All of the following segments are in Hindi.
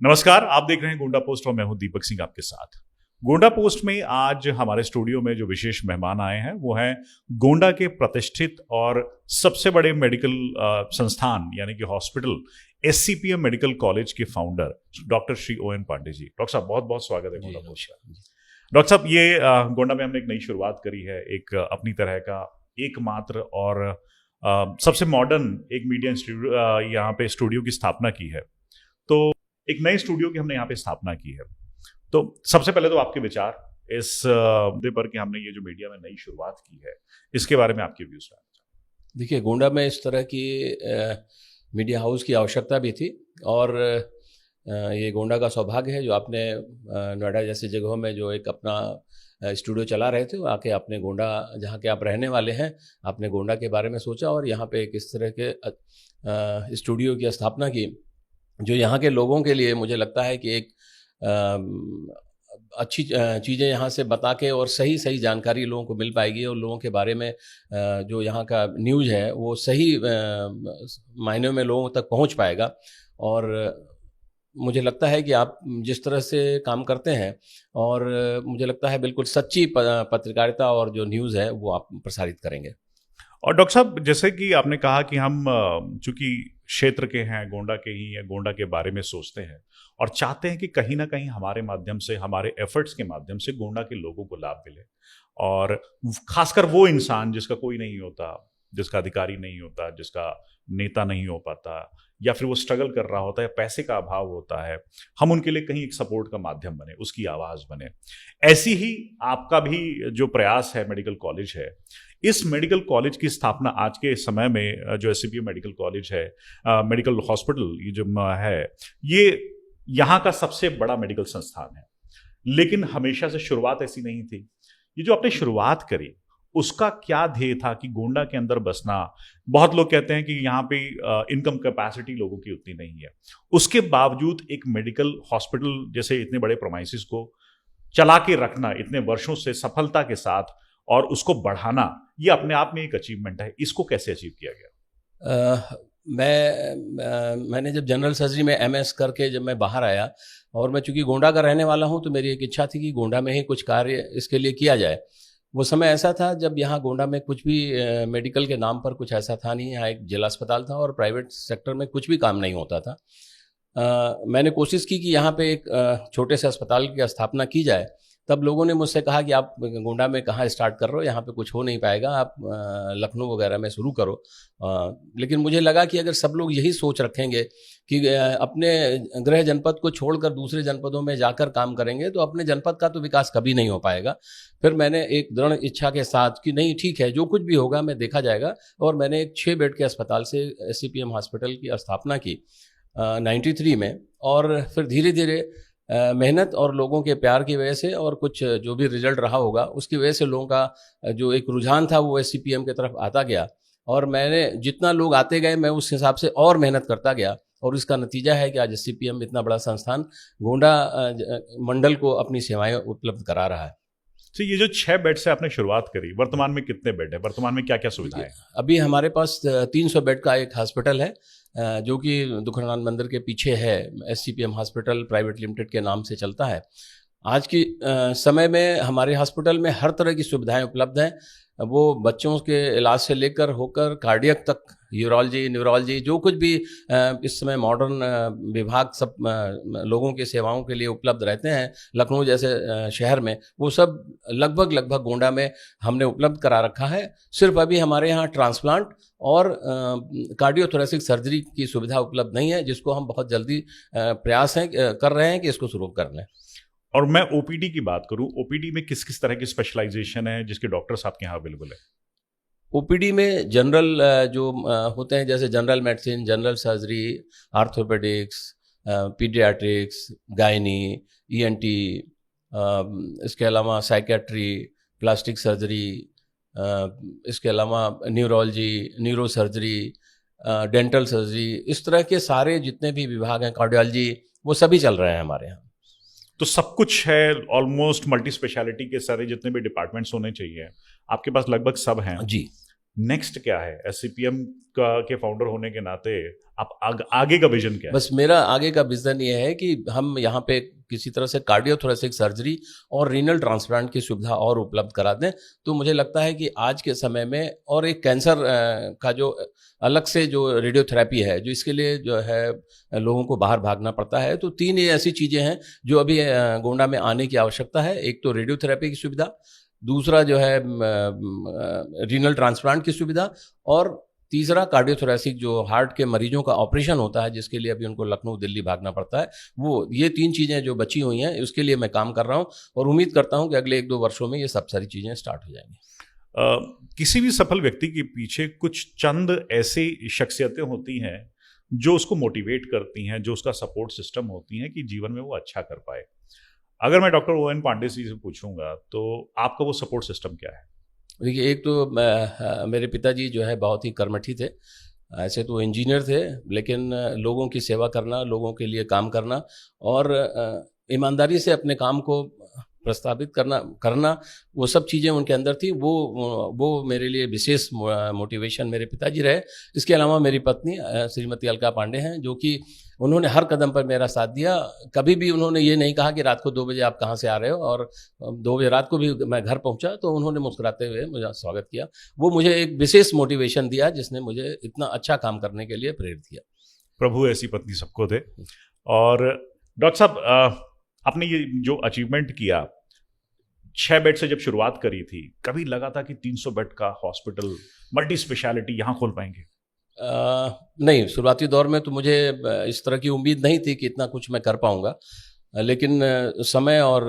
नमस्कार, आप देख रहे हैं गोंडा पोस्ट और मैं हूं दीपक सिंह आपके साथ। गोंडा पोस्ट में आज हमारे स्टूडियो में जो विशेष मेहमान आए हैं वो हैं गोंडा के प्रतिष्ठित और सबसे बड़े मेडिकल संस्थान यानी कि हॉस्पिटल एससीपीएम मेडिकल कॉलेज के founder doctor Shri ओ.एन. Pandey ji. Doctor साहब बहुत बहुत स्वागत है गोंडा पोस्ट का। डॉक्टर साहब, ये गोंडा में हमने एक नई शुरुआत करी है, एक अपनी तरह का एकमात्र और सबसे मॉडर्न एक मीडिया इंस्टीट्यूट यहाँ पे स्टूडियो की स्थापना की है। तो एक नए स्टूडियो की हमने यहाँ पे स्थापना की है। तो सबसे पहले तो आपके विचार इस मुद्दे पर कि हमने ये जो मीडिया में नई शुरुआत की है, इसके बारे में आपके व्यूज। देखिए, गोंडा में इस तरह की मीडिया हाउस की आवश्यकता भी थी और ये गोंडा का सौभाग्य है जो आपने नोएडा जैसी जगहों में जो एक अपना स्टूडियो चला रहे थे, वो आके आपने गोंडा, जहाँ के आप रहने वाले हैं, आपने गोंडा के बारे में सोचा और यहाँ पे एक इस तरह के स्टूडियो की स्थापना की जो यहाँ के लोगों के लिए मुझे लगता है कि एक अच्छी चीज़ें यहाँ से बता के और सही सही जानकारी लोगों को मिल पाएगी और लोगों के बारे में जो यहाँ का न्यूज़ है वो सही मायने में लोगों तक पहुँच पाएगा। और मुझे लगता है कि आप जिस तरह से काम करते हैं और मुझे लगता है बिल्कुल सच्ची पत्रकारिता और जो न्यूज़ है वो आप प्रसारित करेंगे। और डॉक्टर साहब, जैसे कि आपने कहा कि हम चूंकि क्षेत्र के हैं, गोंडा के ही हैं, गोंडा के बारे में सोचते हैं और चाहते हैं कि कहीं ना कहीं हमारे माध्यम से, हमारे एफर्ट्स के माध्यम से गोंडा के लोगों को लाभ मिले। और खासकर वो इंसान जिसका कोई नहीं होता, जिसका अधिकारी नहीं होता, जिसका नेता नहीं हो पाता, या फिर वो स्ट्रगल कर रहा होता है, पैसे का अभाव होता है, हम उनके लिए कहीं एक सपोर्ट का माध्यम बने, उसकी आवाज़ बने। ऐसी ही आपका भी जो प्रयास है, मेडिकल कॉलेज है। इस मेडिकल कॉलेज की स्थापना आज के समय में जो एससीपीएम मेडिकल कॉलेज है, मेडिकल हॉस्पिटल ये जो है, ये यहाँ का सबसे बड़ा मेडिकल संस्थान है। लेकिन हमेशा से शुरुआत ऐसी नहीं थी। ये जो आपने शुरुआत करी, उसका क्या ध्येय था कि गोंडा के अंदर बसना? बहुत लोग कहते हैं कि यहाँ पे इनकम कैपेसिटी लोगों की उतनी नहीं है, उसके बावजूद एक मेडिकल हॉस्पिटल जैसे इतने बड़े प्रोमाइसिस को चला के रखना इतने वर्षों से सफलता के साथ और उसको बढ़ाना, ये अपने आप में एक अचीवमेंट है। इसको कैसे अचीव किया गया? मैंने जब जनरल सर्जरी में एमएस करके जब मैं बाहर आया और मैं चूंकि गोंडा का रहने वाला हूँ तो मेरी एक इच्छा थी कि गोंडा में ही कुछ कार्य इसके लिए किया जाए। वो समय ऐसा था जब यहाँ गोंडा में कुछ भी मेडिकल के नाम पर कुछ ऐसा था नहीं। यहाँ एक जिला अस्पताल था और प्राइवेट सेक्टर में कुछ भी काम नहीं होता था। मैंने कोशिश की कि यहाँ पे एक छोटे से अस्पताल की स्थापना की जाए। तब लोगों ने मुझसे कहा कि आप गोंडा में कहाँ स्टार्ट कर रहे हो, यहाँ पे कुछ हो नहीं पाएगा, आप लखनऊ वगैरह में शुरू करो। लेकिन मुझे लगा कि अगर सब लोग यही सोच रखेंगे कि अपने गृह जनपद को छोड़कर दूसरे जनपदों में जाकर काम करेंगे तो अपने जनपद का तो विकास कभी नहीं हो पाएगा। फिर मैंने एक दृढ़ इच्छा के साथ कि नहीं, ठीक है, जो कुछ भी होगा मैं देखा जाएगा, और मैंने एक 6 बेड के अस्पताल से एससीपीएम हॉस्पिटल की स्थापना की 93 में। और फिर धीरे धीरे मेहनत और लोगों के प्यार की वजह से और कुछ जो भी रिजल्ट रहा होगा उसकी वजह से लोगों का जो एक रुझान था वो एससीपीएम की तरफ आता गया। और मैंने जितना लोग आते गए मैं उस हिसाब से और मेहनत करता गया और इसका नतीजा है कि आज एससीपीएम इतना बड़ा संस्थान गोंडा मंडल को अपनी सेवाएं उपलब्ध करा रहा है। तो ये जो 6 बेड से आपने शुरुआत करी, वर्तमान में कितने बेड है? वर्तमान में क्या क्या सुविधाएं? अभी हमारे पास 300 बेड का एक हॉस्पिटल है जो कि दुखनाथ मंदिर के पीछे है। एससीपीएम हॉस्पिटल प्राइवेट लिमिटेड के नाम से चलता है। आज की समय में हमारे हॉस्पिटल में हर तरह की सुविधाएं उपलब्ध हैं। वो बच्चों के इलाज से लेकर होकर कार्डियक तक, यूरोलॉजी, न्यूरोलॉजी, जो कुछ भी इस समय मॉडर्न विभाग सब लोगों की सेवाओं के लिए उपलब्ध रहते हैं लखनऊ जैसे शहर में, वो सब लगभग गोंडा में हमने उपलब्ध करा रखा है। सिर्फ अभी हमारे यहाँ ट्रांसप्लांट और कार्डियोथोरेसिक सर्जरी की सुविधा उपलब्ध नहीं है, जिसको हम बहुत जल्दी प्रयास कर रहे हैं कि इसको शुरू कर लें। और मैं ओपीडी की बात करूं, ओपीडी में किस किस तरह की स्पेशलाइजेशन है जिसके डॉक्टर्स आपके यहाँ अवेलेबल है? ओपीडी में जनरल जो होते हैं, जैसे general medicine, general surgery, orthopaedics, paediatrics, gynae, ENT, इसके अलावा साइकेट्री, प्लास्टिक सर्जरी, इसके अलावा neurology, neuro surgery, dental surgery, इस तरह के सारे जितने भी विभाग हैं, कार्डियोलॉजी, वो सभी चल रहे हैं हमारे यहाँ। तो सब कुछ है, ऑलमोस्ट मल्टी स्पेशलिटी के सारे जितने भी डिपार्टमेंट्स होने चाहिए आपके पास लगभग सब हैं जी। नेक्स्ट क्या है? एससीपीएम के फाउंडर होने के नाते आप आगे का विजन क्या है? बस मेरा आगे का विजन ये है कि हम यहाँ पे किसी तरह से कार्डियोथोरेसिक सर्जरी और रीनल ट्रांसप्लांट की सुविधा और उपलब्ध करा दें। तो मुझे लगता है कि आज के समय में, और एक कैंसर का जो अलग से जो रेडियोथेरेपी है, जो इसके लिए जो है लोगों को बाहर भागना पड़ता है, तो 3 ये ऐसी चीज़ें हैं जो अभी गोंडा में आने की आवश्यकता है। एक तो रेडियोथेरेपी की सुविधा, दूसरा जो है रीनल ट्रांसप्लांट की सुविधा, और तीसरा कार्डियोथोरेसिक जो हार्ट के मरीजों का ऑपरेशन होता है, जिसके लिए अभी उनको लखनऊ दिल्ली भागना पड़ता है, वो ये 3 चीज़ें जो बची हुई हैं, उसके लिए मैं काम कर रहा हूँ और उम्मीद करता हूँ कि अगले 1-2 वर्षों में ये सब सारी चीज़ें स्टार्ट हो जाएंगी। किसी भी सफल व्यक्ति के पीछे कुछ चंद ऐसी शख्सियतें होती हैं जो उसको मोटिवेट करती हैं, जो उसका सपोर्ट सिस्टम होती हैं कि जीवन में वो अच्छा कर पाए। अगर मैं doctor O N Pandey ji से पूछूंगा तो आपका वो सपोर्ट सिस्टम क्या है? देखिए, एक तो मेरे पिताजी जो है बहुत ही कर्मठी थे। ऐसे तो इंजीनियर थे, लेकिन लोगों की सेवा करना, लोगों के लिए काम करना और ईमानदारी से अपने काम को प्रस्तावित करना वो सब चीज़ें उनके अंदर थी। वो मेरे लिए विशेष मोटिवेशन मेरे पिताजी रहे। इसके अलावा मेरी पत्नी श्रीमती अलका पांडे हैं, जो कि उन्होंने हर कदम पर मेरा साथ दिया। कभी भी उन्होंने ये नहीं कहा कि रात को 2 बजे आप कहाँ से आ रहे हो, और 2 बजे रात को भी मैं घर पहुंचा तो उन्होंने मुस्कुराते हुए मुझे स्वागत किया। वो मुझे एक विशेष मोटिवेशन दिया, जिसने मुझे इतना अच्छा काम करने के लिए प्रेरित किया। प्रभु ऐसी पत्नी सबको दे। और डॉक्टर साहब, आपने ये जो अचीवमेंट किया, 6 बेड से जब शुरुआत करी थी, कभी लगा था कि 300 बेड का हॉस्पिटल मल्टी स्पेशलिटी यहाँ खोल पाएंगे? नहीं, शुरुआती दौर में तो मुझे इस तरह की उम्मीद नहीं थी कि इतना कुछ मैं कर पाऊंगा, लेकिन समय और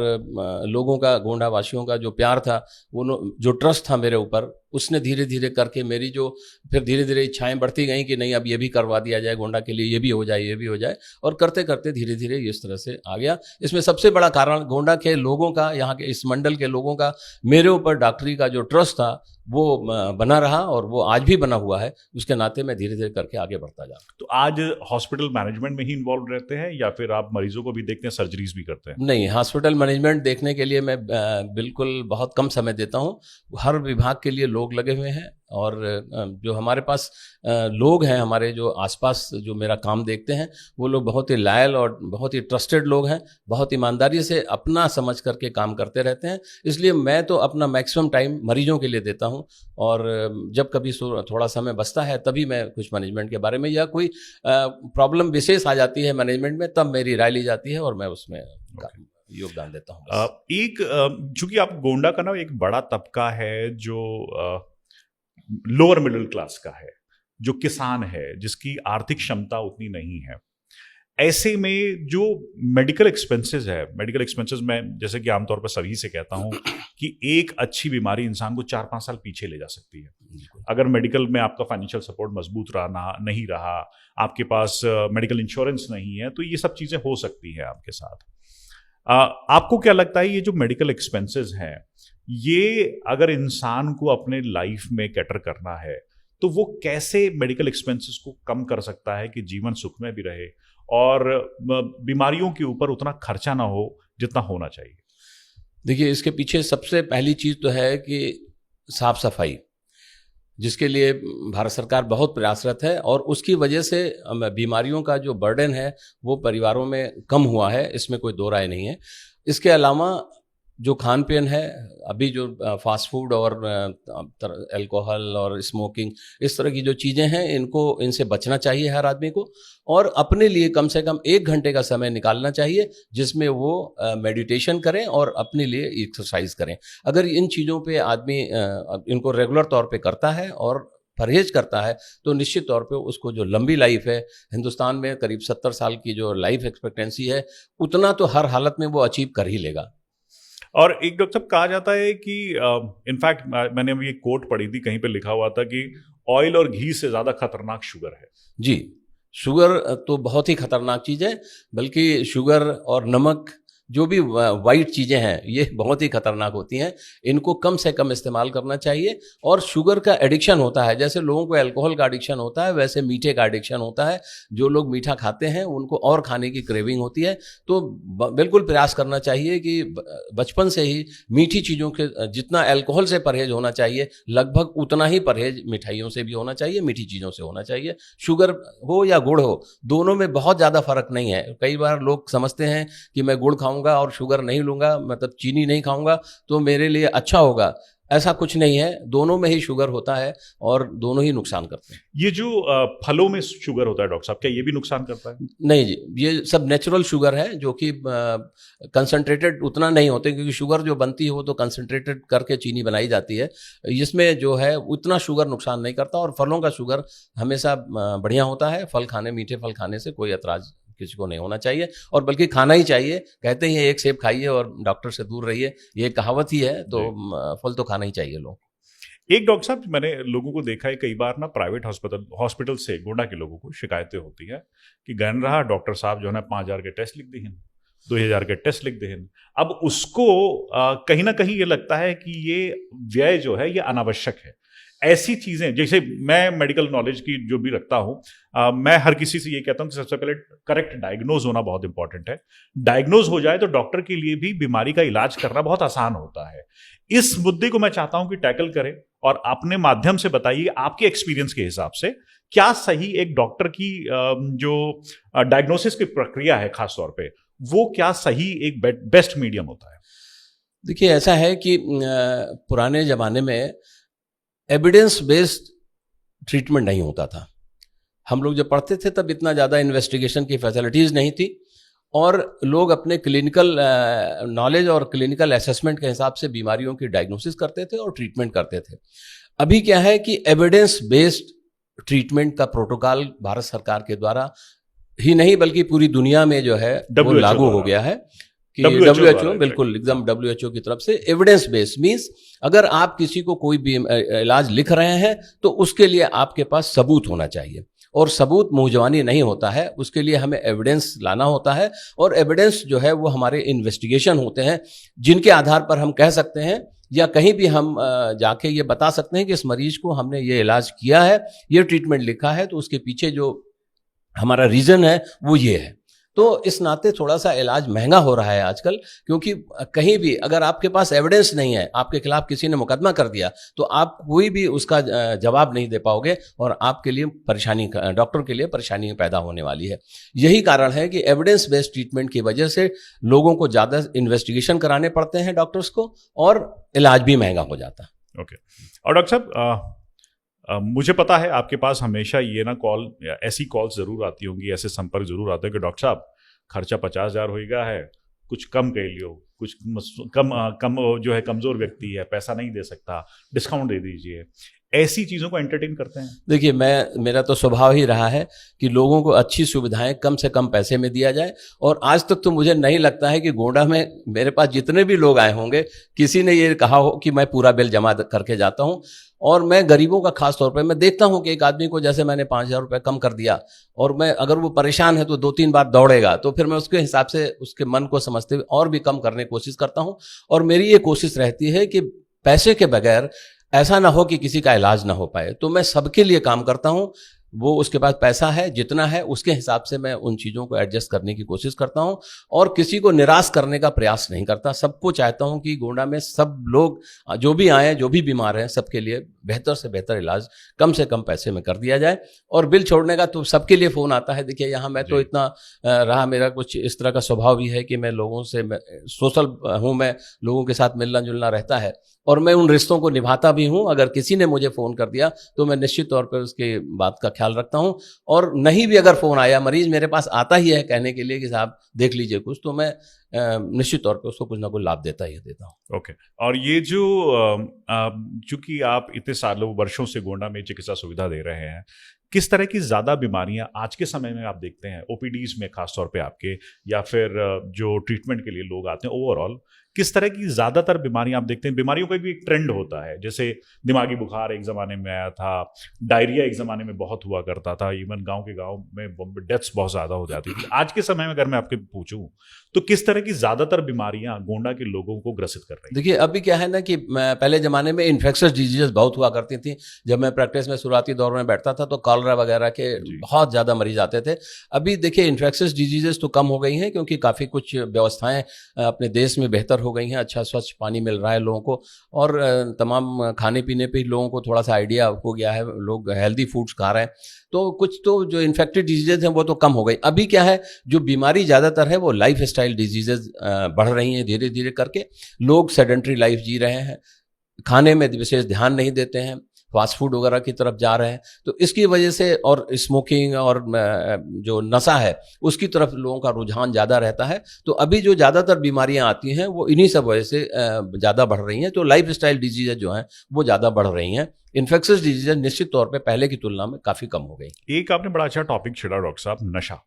लोगों का, गोंडा वासियों का जो प्यार था, वो जो ट्रस्ट था मेरे ऊपर, उसने धीरे धीरे करके मेरी जो फिर धीरे धीरे इच्छाएं बढ़ती गई कि नहीं, अब ये भी करवा दिया जाए गोंडा के लिए, ये भी हो जाए, ये भी हो जाए, और करते करते धीरे धीरे इस तरह से आ गया। इसमें सबसे बड़ा कारण गोंडा के लोगों का, यहाँ के इस मंडल के लोगों का मेरे ऊपर डॉक्टरी का जो ट्रस्ट था वो बना रहा, और वो आज भी बना हुआ है। उसके नाते मैं धीरे धीरे करके आगे बढ़ता जा रहा हूं। तो आज हॉस्पिटल मैनेजमेंट में ही इन्वॉल्व रहते हैं या फिर आप मरीजों को भी देखते हैं, सर्जरीज भी करते हैं? नहीं, हॉस्पिटल मैनेजमेंट देखने के लिए मैं बिल्कुल बहुत कम समय देता हूँ। हर विभाग के लिए लोग लगे हुए हैं, और जो हमारे पास लोग हैं, हमारे जो आसपास जो मेरा काम देखते हैं, वो लोग बहुत ही लॉयल और बहुत ही ट्रस्टेड लोग हैं, बहुत ईमानदारी से अपना समझ करके काम करते रहते हैं। इसलिए मैं तो अपना मैक्सिमम टाइम मरीजों के लिए देता हूँ, और जब कभी थोड़ा समय बचता है तभी मैं कुछ मैनेजमेंट के बारे में या कोई प्रॉब्लम विशेष आ जाती है मैनेजमेंट में, तब मेरी राय ली जाती है और मैं उसमें योगदान देता हूँ। चूंकि आप गोंडा का ना एक बड़ा तबका है जो लोअर मिडिल क्लास का है, जो किसान है, जिसकी आर्थिक क्षमता उतनी नहीं है, ऐसे में जो मेडिकल एक्सपेंसेस है, मेडिकल एक्सपेंसेस में जैसे कि आमतौर पर सभी से कहता हूं कि एक अच्छी बीमारी इंसान को 4-5 साल पीछे ले जा सकती है। अगर मेडिकल में आपका फाइनेंशियल सपोर्ट मजबूत नहीं रहा, आपके पास मेडिकल इंश्योरेंस नहीं है, तो ये सब चीजें हो सकती है आपके साथ। आपको क्या लगता है, ये जो मेडिकल एक्सपेंसेस हैं, ये अगर इंसान को अपने लाइफ में कैटर करना है तो वो कैसे मेडिकल एक्सपेंसेस को कम कर सकता है कि जीवन सुखमय भी रहे और बीमारियों के ऊपर उतना खर्चा ना हो जितना होना चाहिए? देखिए, इसके पीछे सबसे पहली चीज़ तो है कि साफ सफाई, जिसके लिए भारत सरकार बहुत प्रयासरत है, और उसकी वजह से बीमारियों का जो बर्डन है वो परिवारों में कम हुआ है, इसमें कोई दो राय नहीं है। इसके अलावा जो खान पीन है, अभी जो फास्ट फूड और अल्कोहल और स्मोकिंग, इस तरह की जो चीज़ें हैं, इनसे बचना चाहिए हर आदमी को, और अपने लिए कम से कम 1 घंटे का समय निकालना चाहिए जिसमें वो मेडिटेशन करें और अपने लिए एक्सरसाइज करें। अगर इन चीज़ों पे आदमी इनको रेगुलर तौर पे करता है और परहेज करता है, तो निश्चित तौर पे उसको जो लंबी लाइफ है, हिंदुस्तान में करीब 70 साल की जो लाइफ एक्सपेक्टेंसी है, उतना तो हर हालत में वो अचीव कर ही लेगा। और एक डॉक्टर साहब, कहा जाता है कि इनफैक्ट मैंने अभी एक कोट पढ़ी थी, कहीं पे लिखा हुआ था कि ऑयल और घी से ज्यादा खतरनाक शुगर है। जी, शुगर तो बहुत ही खतरनाक चीज़ है, बल्कि शुगर और नमक जो भी वाइट चीज़ें हैं ये बहुत ही खतरनाक होती हैं, इनको कम से कम इस्तेमाल करना चाहिए। और शुगर का एडिक्शन होता है, जैसे लोगों को अल्कोहल का एडिक्शन होता है वैसे मीठे का एडिक्शन होता है। जो लोग मीठा खाते हैं उनको और खाने की क्रेविंग होती है। तो बिल्कुल प्रयास करना चाहिए कि बचपन से ही मीठी चीज़ों के, जितना अल्कोहल से परहेज होना चाहिए लगभग उतना ही परहेज मिठाइयों से भी होना चाहिए, मीठी चीज़ों से होना चाहिए। शुगर हो या गुड़ हो, दोनों में बहुत ज़्यादा फर्क नहीं है। कई बार लोग समझते हैं कि मैं गुड़ खाऊंगा और शुगर नहीं लूंगा, मतलब चीनी नहीं खाऊंगा तो मेरे लिए अच्छा होगा। ऐसा कुछ नहीं है, दोनों में ही शुगर होता है और दोनों ही नुकसान करते हैं। ये जो फलों में शुगर होता है डॉक्टर साहब, क्या ये भी नुकसान करता है? नहीं जी, ये सब नेचुरल शुगर है जो कि कंसंट्रेटेड उतना नहीं होते, क्योंकि शुगर जो बनती है वो तो कंसंट्रेटेड करके चीनी बनाई जाती है। इसमें जो है उतना शुगर नुकसान नहीं करता और फलों का शुगर हमेशा बढ़िया होता है। फल खाने, मीठे फल खाने से कोई ऐतराज किसी को नहीं होना चाहिए, और बल्कि खाना ही चाहिए। कहते हैं एक सेब खाइए और डॉक्टर से दूर रहिए, ये कहावत ही है। तो फल तो खाना ही चाहिए लोग। एक डॉक्टर साहब, मैंने लोगों को देखा है कई बार ना, प्राइवेट हॉस्पिटल से गोंडा के लोगों को शिकायतें होती है कि गन रहा डॉक्टर साहब जो है ना 5,000 के टेस्ट लिख दिए, 2,000 के टेस्ट लिख दिए। अब उसको कहीं ना कहीं ये लगता है कि ये व्यय जो है ये अनावश्यक है। ऐसी चीजें, जैसे मैं मेडिकल नॉलेज की जो भी रखता हूं, मैं हर किसी से ये कहता हूं कि सबसे पहले करेक्ट डायग्नोज होना बहुत इंपॉर्टेंट है। डायग्नोज हो जाए तो डॉक्टर के लिए भी बीमारी का इलाज करना बहुत आसान होता है। इस मुद्दे को मैं चाहता हूं कि टैकल करें और अपने माध्यम से बताइए आपके एक्सपीरियंस के हिसाब से क्या सही एक डॉक्टर की जो डायग्नोसिस की प्रक्रिया है खासतौर पे, वो क्या सही एक बेस्ट मीडियम होता है? देखिए, ऐसा है कि पुराने जमाने में एविडेंस बेस्ड ट्रीटमेंट नहीं होता था। हम लोग जब पढ़ते थे तब इतना ज़्यादा इन्वेस्टिगेशन की फैसिलिटीज़ नहीं थी, और लोग अपने क्लिनिकल नॉलेज और क्लिनिकल असेसमेंट के हिसाब से बीमारियों की डायग्नोसिस करते थे और ट्रीटमेंट करते थे। अभी क्या है कि एविडेंस बेस्ड ट्रीटमेंट का प्रोटोकॉल भारत सरकार के द्वारा ही नहीं बल्कि पूरी दुनिया में जो है वो लागू हो गया है कि WHO, बिल्कुल एकदम WHO की तरफ से एविडेंस बेस्ड मींस अगर आप किसी को कोई भी इलाज लिख रहे हैं तो उसके लिए आपके पास सबूत होना चाहिए, और सबूत मुंहजबानी नहीं होता है, उसके लिए हमें एविडेंस लाना होता है। और एविडेंस जो है वो हमारे इन्वेस्टिगेशन होते हैं, जिनके आधार पर हम कह सकते हैं या कहीं भी हम जाके ये बता सकते हैं कि इस मरीज को हमने ये इलाज किया है, ये ट्रीटमेंट लिखा है, तो उसके पीछे जो हमारा रीजन है वो ये है। तो इस नाते थोड़ा सा इलाज महंगा हो रहा है आजकल, क्योंकि कहीं भी अगर आपके पास एविडेंस नहीं है, आपके खिलाफ किसी ने मुकदमा कर दिया, तो आप कोई भी उसका जवाब नहीं दे पाओगे और आपके लिए परेशानी, डॉक्टर के लिए परेशानी पैदा होने वाली है। यही कारण है कि एविडेंस बेस्ड ट्रीटमेंट की वजह से लोगों को ज़्यादा इन्वेस्टिगेशन कराने पड़ते हैं डॉक्टर्स को, और इलाज भी महंगा हो जाता है। ओके। और डॉक्टर साहब, मुझे पता है आपके पास हमेशा ये ना ऐसी कॉल जरूर आती होंगी, ऐसे संपर्क जरूर आते हैं कि डॉक्टर साहब खर्चा 50,000 होएगा है, कुछ कम कर लियो, कुछ कम जो है कमजोर व्यक्ति है, पैसा नहीं दे सकता, डिस्काउंट दे दीजिए। ऐसी चीजों को एंटरटेन करते हैं? देखिए, मेरा तो स्वभाव ही रहा है कि लोगों को अच्छी सुविधाएं कम से कम पैसे में दिया जाए, और आज तक तो मुझे नहीं लगता है कि गोंडा में मेरे पास जितने भी लोग आए होंगे किसी ने ये कहा हो कि मैं पूरा बिल जमा करके जाता हूं। और मैं गरीबों का खास तौर पे मैं देखता हूं कि एक आदमी को जैसे मैंने 5,000 रुपये कम कर दिया, और मैं अगर वो परेशान है तो 2-3 बार दौड़ेगा, तो फिर मैं उसके हिसाब से उसके मन को समझते हुए और भी कम करने की कोशिश करता हूं। और मेरी ये कोशिश रहती है कि पैसे के बगैर ऐसा ना हो कि किसी का इलाज ना हो पाए। तो मैं सबके लिए काम करता हूं, वो उसके पास पैसा है जितना है उसके हिसाब से मैं उन चीज़ों को एडजस्ट करने की कोशिश करता हूं, और किसी को निराश करने का प्रयास नहीं करता। सबको चाहता हूं कि गोंडा में सब लोग जो भी आए, जो भी बीमार हैं, सबके लिए बेहतर से बेहतर इलाज कम से कम पैसे में कर दिया जाए। और बिल छोड़ने का तो सबके लिए फ़ोन आता है। देखिए, यहाँ मैं तो इतना रहा, मेरा कुछ इस तरह का स्वभाव भी है कि मैं लोगों से सोशल हूँ, मैं लोगों के साथ मिलना जुलना रहता है, और मैं उन रिश्तों को निभाता भी हूँ। अगर किसी ने मुझे फ़ोन कर दिया तो मैं निश्चित तौर पर उसकी बात का ख्याल रखता हूँ, और नहीं भी अगर फ़ोन आया, मरीज़ मेरे पास आता ही है कहने के लिए कि साहब देख लीजिए कुछ, तो मैं निश्चित तौर पर उसको कुछ ना कुछ लाभ देता हूँ। ओके। और ये जो चूंकि आप इतने सालों वर्षों से गोंडा में चिकित्सा सुविधा दे रहे हैं, किस तरह की ज़्यादा बीमारियां आज के समय में आप देखते हैं ओपीडीज में, खासतौर पे आपके, या फिर जो ट्रीटमेंट के लिए लोग आते हैं ओवरऑल, किस तरह की ज्यादातर बीमारियां आप देखते हैं? बीमारियों का भी एक ट्रेंड होता है, जैसे दिमागी बुखार एक जमाने में आया था, डायरिया एक जमाने में बहुत हुआ करता था, इवन गांव के गांव में डेथ्स बहुत ज्यादा हो जाती थी। आज के समय में अगर मैं आपके पूछूं तो किस तरह की ज्यादातर बीमारियां गोंडा के लोगों को ग्रसित कर रही हैं? देखिए, अभी क्या है ना कि पहले ज़माने में इन्फेक्शस डिजीजेस बहुत हुआ करती थी। जब मैं प्रैक्टिस में शुरुआती दौर में बैठता था तो कॉलरा वगैरह के जी। बहुत ज़्यादा मरीज आते थे। अभी देखिए, इन्फेक्शस डिजीजेस तो कम हो गई हैं क्योंकि काफ़ी कुछ व्यवस्थाएं अपने देश में बेहतर हो गई हैं। अच्छा स्वच्छ पानी मिल रहा है लोगों को, और तमाम खाने पीने पे लोगों को थोड़ा सा आइडिया हो गया है, लोग हेल्दी फूड्स खा रहे हैं, तो कुछ तो जो इन्फेक्टेड डिजीजेज हैं वो तो कम हो गई। अभी क्या है, जो बीमारी ज़्यादातर है वो लाइफ स्टाइल डिजीजेज बढ़ रही हैं धीरे धीरे करके। लोग सेडेंट्री लाइफ जी रहे हैं, खाने में विशेष ध्यान नहीं देते हैं, फास्ट फूड वगैरह की तरफ जा रहे हैं, तो इसकी वजह से, और स्मोकिंग और जो नशा है उसकी तरफ लोगों का रुझान ज़्यादा रहता है। तो अभी जो ज़्यादातर बीमारियां आती हैं वो इन्हीं सब वजह से ज़्यादा बढ़ रही हैं। तो लाइफ स्टाइल डिजीजेज जो हैं वो ज़्यादा बढ़ रही हैं। इन्फेक्शस डिजीजेज निश्चित तौर पे पहले की तुलना में काफ़ी कम हो गई। एक आपने बड़ा अच्छा टॉपिक छेड़ा डॉक्टर साहब, नशा।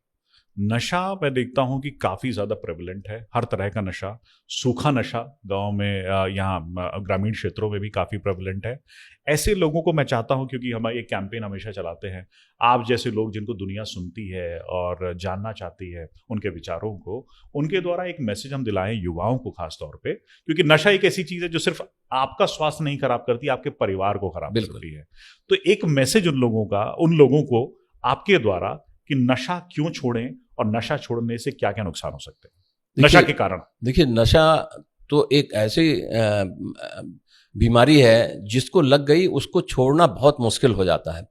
नशा मैं देखता हूं कि काफी ज्यादा प्रेवलेंट है, हर तरह का नशा। सूखा नशा गांव में, यहाँ ग्रामीण क्षेत्रों में भी काफी प्रेवलेंट है। ऐसे लोगों को मैं चाहता हूं, क्योंकि हम एक कैंपेन हमेशा चलाते हैं, आप जैसे लोग जिनको दुनिया सुनती है और जानना चाहती है उनके विचारों को, उनके द्वारा एक मैसेज हम दिलाएं युवाओं को खास तौर पे, क्योंकि नशा एक ऐसी चीज है जो सिर्फ आपका स्वास्थ्य नहीं खराब करती, आपके परिवार को खराब करती है। तो एक मैसेज उन लोगों को आपके द्वारा कि नशा क्यों छोड़ें और नशा छोड़ने से क्या क्या नुकसान हो सकते हैं नशा के कारण। देखिए, नशा तो एक ऐसी बीमारी है जिसको लग गई उसको छोड़ना बहुत मुश्किल हो जाता है।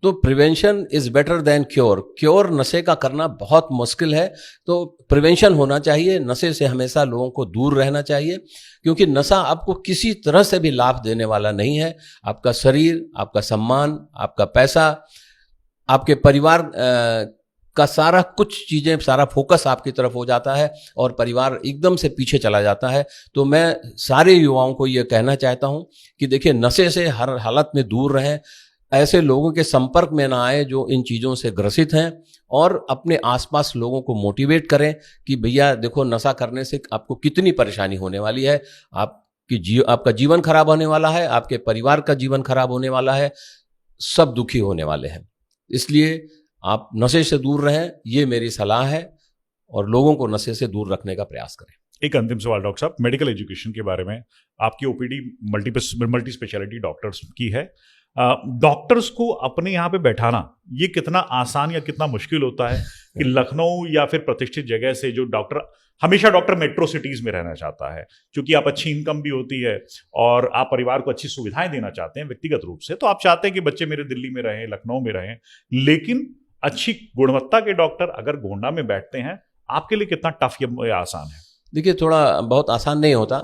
तो prevention is better than cure. Cure नशे का करना बहुत मुश्किल है, तो प्रिवेंशन होना चाहिए। नशे से हमेशा लोगों को दूर रहना चाहिए, क्योंकि नशा आपको किसी तरह से भी लाभ देने वाला नहीं है। आपका शरीर, आपका सम्मान, आपका पैसा, आपके परिवार का सारा कुछ चीज़ें, सारा फोकस आपकी तरफ हो जाता है और परिवार एकदम से पीछे चला जाता है। तो मैं सारे युवाओं को ये कहना चाहता हूँ कि देखिए, नशे से हर हालत में दूर रहें, ऐसे लोगों के संपर्क में ना आए जो इन चीज़ों से ग्रसित हैं, और अपने आसपास लोगों को मोटिवेट करें कि भैया देखो, नशा करने से आपको कितनी परेशानी होने वाली है, आपका जीवन खराब होने वाला है, आपके परिवार का जीवन खराब होने वाला है, सब दुखी होने वाले हैं। इसलिए आप नशे से दूर रहें, ये मेरी सलाह है, और लोगों को नशे से दूर रखने का प्रयास करें। एक अंतिम सवाल डॉक्टर साहब, मेडिकल एजुकेशन के बारे में। आपकी ओपीडी मल्टी स्पेशलिटी डॉक्टर्स की है। डॉक्टर्स को अपने यहाँ पे बैठाना ये कितना आसान या कितना मुश्किल होता है कि लखनऊ या फिर प्रतिष्ठित जगह से जो हमेशा डॉक्टर मेट्रो सिटीज में रहना चाहता है, क्योंकि आप अच्छी इनकम भी होती है और आप परिवार को अच्छी सुविधाएं देना चाहते हैं व्यक्तिगत रूप से, तो आप चाहते हैं कि बच्चे मेरे दिल्ली में रहें, लखनऊ में रहें, लेकिन अच्छी गुणवत्ता के डॉक्टर अगर गोंडा में बैठते हैं, आपके लिए कितना टफ या आसान है? देखिए, थोड़ा बहुत आसान नहीं होता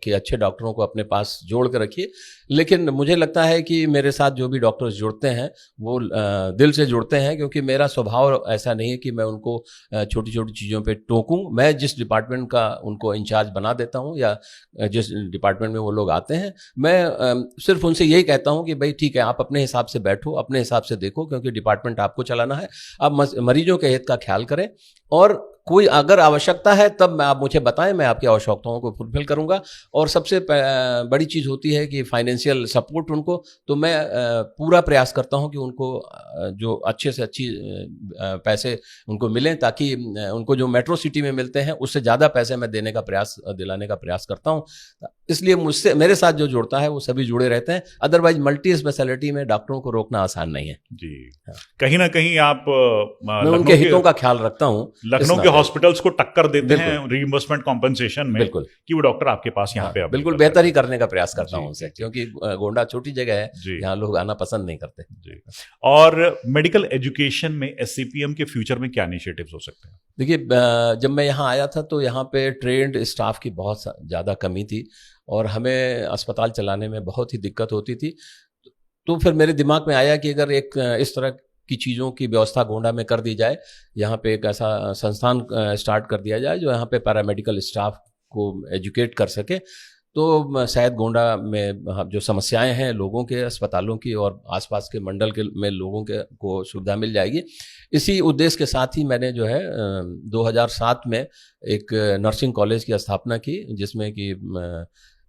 कि अच्छे डॉक्टरों को अपने पास जोड़ कर रखिए, लेकिन मुझे लगता है कि मेरे साथ जो भी डॉक्टर्स जुड़ते हैं वो दिल से जुड़ते हैं, क्योंकि मेरा स्वभाव ऐसा नहीं है कि मैं उनको छोटी छोटी चीज़ों पे टोकूं। मैं जिस डिपार्टमेंट का उनको इंचार्ज बना देता हूं या जिस डिपार्टमेंट में वो लोग आते हैं, मैं सिर्फ उनसे यही कहता हूं कि भाई ठीक है, आप अपने हिसाब से बैठो, अपने हिसाब से देखो, क्योंकि डिपार्टमेंट आपको चलाना है। आप मरीजों के हित का ख्याल करें, और कोई अगर आवश्यकता है तब आप मुझे बताएं, मैं आपकी आवश्यकताओं को फुलफिल करूंगा। और सबसे बड़ी चीज़ होती है कि फाइनेंशियल सपोर्ट उनको, तो मैं पूरा प्रयास करता हूं कि उनको जो अच्छे से अच्छी पैसे उनको मिलें, ताकि उनको जो मेट्रो सिटी में मिलते हैं उससे ज़्यादा पैसे मैं दिलाने का प्रयास करता हूं। इसलिए मेरे साथ जो जुड़ता है वो सभी जुड़े रहते हैं। अदरवाइज मल्टी स्पेशलिटी में डॉक्टरों को रोकना आसान नहीं है जी। कहीं ना कहीं आप मैं उनके हितों का ख्याल रखता हूं। लखनऊ के हॉस्पिटल्स को टक्कर देते हैं रीइंबर्समेंट कॉम्पनसेशन में, बिल्कुल, कि वो डॉक्टर आपके पास यहाँ पे बिल्कुल बेहतर ही करने का प्रयास करता हूँ उनसे, क्योंकि गोंडा छोटी जगह है, यहाँ लोग आना पसंद नहीं करते जी। और मेडिकल एजुकेशन में एससीपीएम के फ्यूचर में क्या इनिशिएटिव्स हो सकते हैं? देखिए, जब मैं यहाँ आया था तो यहाँ पे ट्रेंड स्टाफ की बहुत ज़्यादा कमी थी और हमें अस्पताल चलाने में बहुत ही दिक्कत होती थी। तो फिर मेरे दिमाग में आया कि अगर एक इस तरह की चीज़ों की व्यवस्था गोंडा में कर दी जाए, यहाँ पे एक ऐसा संस्थान स्टार्ट कर दिया जाए जो यहाँ पे पैरामेडिकल स्टाफ को एजुकेट कर सके, तो शायद गोंडा में जो समस्याएं हैं लोगों के, अस्पतालों की और आसपास के मंडल के में लोगों के को सुविधा मिल जाएगी। इसी उद्देश्य के साथ ही मैंने जो है 2007 में एक नर्सिंग कॉलेज की स्थापना की, जिसमें कि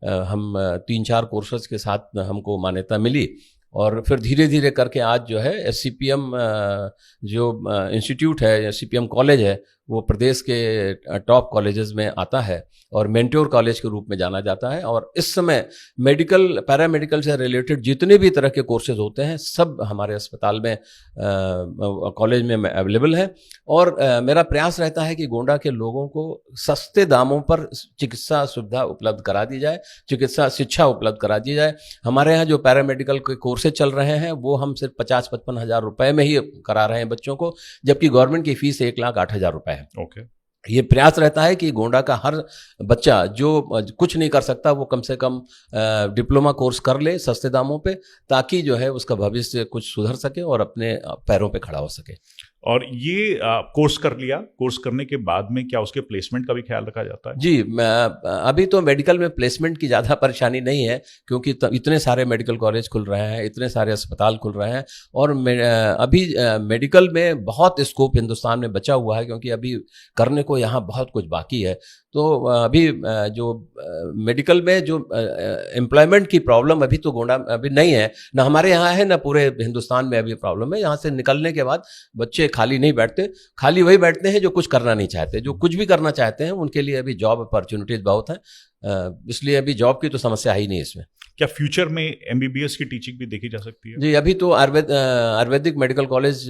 हम 3-4 कोर्सेज के साथ हमको मान्यता मिली, और फिर धीरे धीरे करके आज जो है SCPM जो इंस्टीट्यूट है, SCPM कॉलेज है, वो प्रदेश के टॉप कॉलेजेस में आता है और मेंटोर कॉलेज के रूप में जाना जाता है। और इस समय मेडिकल, पैरामेडिकल से रिलेटेड जितने भी तरह के कोर्सेज होते हैं सब हमारे अस्पताल में, कॉलेज में अवेलेबल है। और मेरा प्रयास रहता है कि गोंडा के लोगों को सस्ते दामों पर चिकित्सा सुविधा उपलब्ध करा दी जाए, चिकित्सा शिक्षा उपलब्ध करा दी जाए। हमारे यहाँ जो पैरामेडिकल के कोर्सेज चल रहे हैं वो हम सिर्फ 50-55 हज़ार रुपये में ही करा रहे हैं बच्चों को, जबकि गवर्नमेंट की फीस 1,08,000 रुपये है। ओके। ये प्रयास रहता है कि गोंडा का हर बच्चा जो कुछ नहीं कर सकता वो कम से कम डिप्लोमा कोर्स कर ले सस्ते दामों पे, ताकि जो है उसका भविष्य कुछ सुधर सके और अपने पैरों पे खड़ा हो सके। और ये कोर्स कर लिया, कोर्स करने के बाद में क्या उसके प्लेसमेंट का भी ख्याल रखा जाता है? जी, अभी तो मेडिकल में प्लेसमेंट की ज़्यादा परेशानी नहीं है, क्योंकि इतने सारे मेडिकल कॉलेज खुल रहे हैं, इतने सारे अस्पताल खुल रहे हैं, और अभी मेडिकल में बहुत स्कोप हिंदुस्तान में बचा हुआ है, क्योंकि अभी करने को यहाँ बहुत कुछ बाकी है। तो अभी जो मेडिकल में जो एम्प्लॉयमेंट की प्रॉब्लम अभी तो गोंडा अभी नहीं है, ना हमारे यहाँ है ना पूरे हिंदुस्तान में अभी प्रॉब्लम है। यहाँ से निकलने के बाद बच्चे खाली नहीं बैठते, खाली वही बैठते हैं जो कुछ करना नहीं चाहते। जो कुछ भी करना चाहते हैं उनके लिए अभी जॉब अपॉर्चुनिटीज बहुत हैं, इसलिए अभी जॉब की तो समस्या ही नहीं है इसमें। क्या फ्यूचर में MBBS की टीचिंग भी देखी जा सकती है? जी, अभी तो आयुर्वेदिक मेडिकल कॉलेज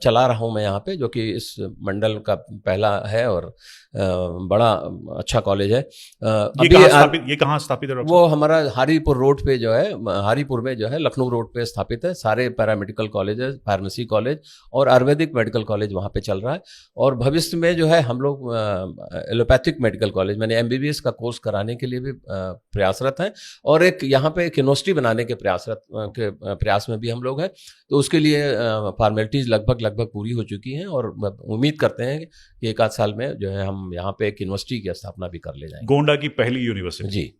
चला रहा हूँ मैं यहाँ पे, जो कि इस मंडल का पहला है और बड़ा अच्छा कॉलेज है। ये कहाँ स्थापित है? वो हमारा हारीपुर रोड पे जो है, हारीपुर में जो है, लखनऊ रोड पे स्थापित है। सारे पैरामेडिकल कॉलेजेस, फार्मेसी कॉलेज और आयुर्वेदिक मेडिकल कॉलेज वहाँ पे चल रहा है। और भविष्य में जो है हम लोग एलोपैथिक मेडिकल कॉलेज, मैंने MBBS का कोर्स कराने के लिए भी प्रयासरत हैं, और एक यहाँ पे एक यूनिवर्सिटी बनाने के प्रयास में भी हम लोग हैं। तो उसके लिए फॉर्मेलिटीज लगभग पूरी हो चुकी हैं, और उम्मीद करते हैं कि 1 आध साल में जो है हम यहाँ पे एक यूनिवर्सिटी की स्थापना भी कर ले जाएंगे। गोंडा की पहली यूनिवर्सिटी जी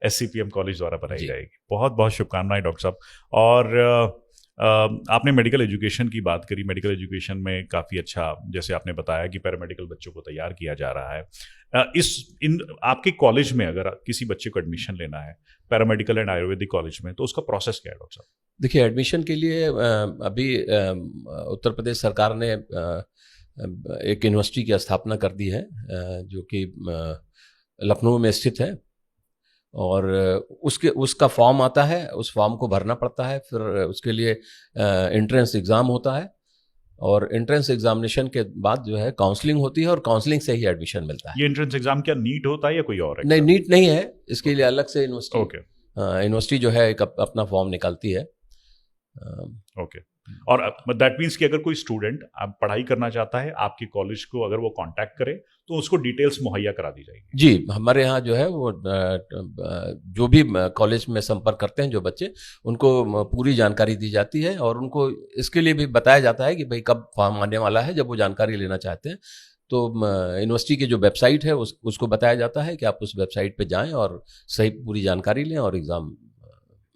SCPM कॉलेज द्वारा बनाई जाएगी। बहुत बहुत शुभकामनाएं डॉक्टर साहब। और आपने मेडिकल एजुकेशन की बात करी। मेडिकल एजुकेशन में काफ़ी अच्छा, जैसे आपने बताया कि पैरामेडिकल बच्चों को तैयार किया जा रहा है। आपके कॉलेज में अगर किसी बच्चे को एडमिशन लेना है पैरामेडिकल एंड आयुर्वेदिक कॉलेज में, तो उसका प्रोसेस क्या है डॉक्टर साहब? देखिए, एडमिशन के लिए अभी उत्तर प्रदेश सरकार ने एक यूनिवर्सिटी की स्थापना कर दी है, जो कि लखनऊ में स्थित है। और उसका फॉर्म आता है, उस फॉर्म को भरना पड़ता है, फिर उसके लिए एंट्रेंस एग्ज़ाम होता है, और एंट्रेंस एग्जामिनेशन के बाद जो है काउंसलिंग होती है, और काउंसलिंग से ही एडमिशन मिलता है। ये एंट्रेंस एग्जाम क्या नीट होता है या कोई और है? नहीं, नीट नहीं है, इसके लिए अलग से यूनिवर्सिटी, ओके, यूनिवर्सिटी जो है एक अपना फॉर्म निकालती है। ओके। और दैट मीन्स कि अगर कोई स्टूडेंट आप पढ़ाई करना चाहता है आपके कॉलेज को, अगर वो कांटेक्ट करे तो उसको डिटेल्स मुहैया करा दी जाएगी? जी, हमारे यहाँ जो है वो जो भी कॉलेज में संपर्क करते हैं जो बच्चे, उनको पूरी जानकारी दी जाती है, और उनको इसके लिए भी बताया जाता है कि भाई कब फॉर्म आने वाला है। जब वो जानकारी लेना चाहते हैं तो यूनिवर्सिटी की जो वेबसाइट है उसको बताया जाता है कि आप उस वेबसाइट पे जाएं और सही पूरी जानकारी लें और एग्ज़ाम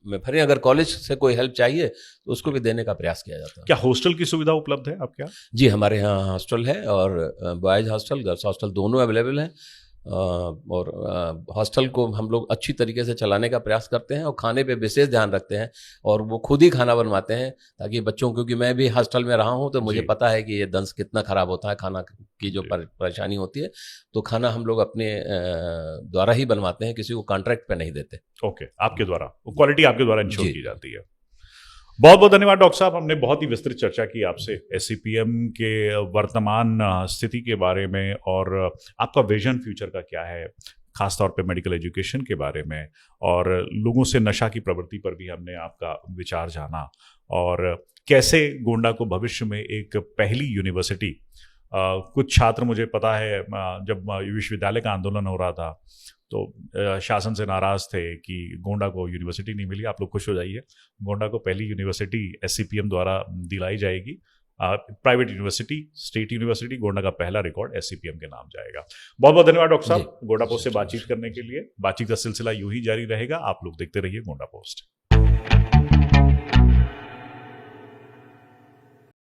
में भरें। अगर कॉलेज से कोई हेल्प चाहिए तो उसको भी देने का प्रयास किया जाता है। क्या हॉस्टल की सुविधा उपलब्ध है आपके यहाँ? जी, हमारे यहाँ हॉस्टल है, और बॉयज़ हॉस्टल, गर्ल्स हॉस्टल दोनों अवेलेबल हैं। और हॉस्टल को हम लोग अच्छी तरीके से चलाने का प्रयास करते हैं, और खाने पे विशेष ध्यान रखते हैं, और वो खुद ही खाना बनवाते हैं ताकि बच्चों, क्योंकि मैं भी हॉस्टल में रहा हूँ तो मुझे पता है कि ये दंश कितना ख़राब होता है, खाना की जो परेशानी होती है। तो खाना हम लोग अपने द्वारा ही बनवाते हैं, किसी को कॉन्ट्रैक्ट पे नहीं देते। ओके, आपके द्वारा क्वालिटी आपके द्वारा इंश्योर की जाती है। बहुत बहुत धन्यवाद डॉक्टर साहब। हमने बहुत ही विस्तृत चर्चा की आपसे SCPM के वर्तमान स्थिति के बारे में, और आपका विजन फ्यूचर का क्या है, खासतौर पे मेडिकल एजुकेशन के बारे में, और लोगों से नशा की प्रवृत्ति पर भी हमने आपका विचार जाना, और कैसे गोंडा को भविष्य में एक पहली यूनिवर्सिटी, कुछ छात्र, मुझे पता है जब विश्वविद्यालय का आंदोलन हो रहा था तो शासन से नाराज थे कि गोंडा को यूनिवर्सिटी नहीं मिली। आप लोग खुश हो जाइए, गोंडा को पहली यूनिवर्सिटी SCPM द्वारा दिलाई जाएगी, private university, state university, Gonda का पहला रिकॉर्ड SCPM के नाम जाएगा। बहुत बहुत धन्यवाद डॉक्टर साहब गोंडा पोस्ट से बातचीत करने के लिए। बातचीत का सिलसिला यूं ही जारी रहेगा। आप लोग देखते रहिए गोंडा पोस्ट।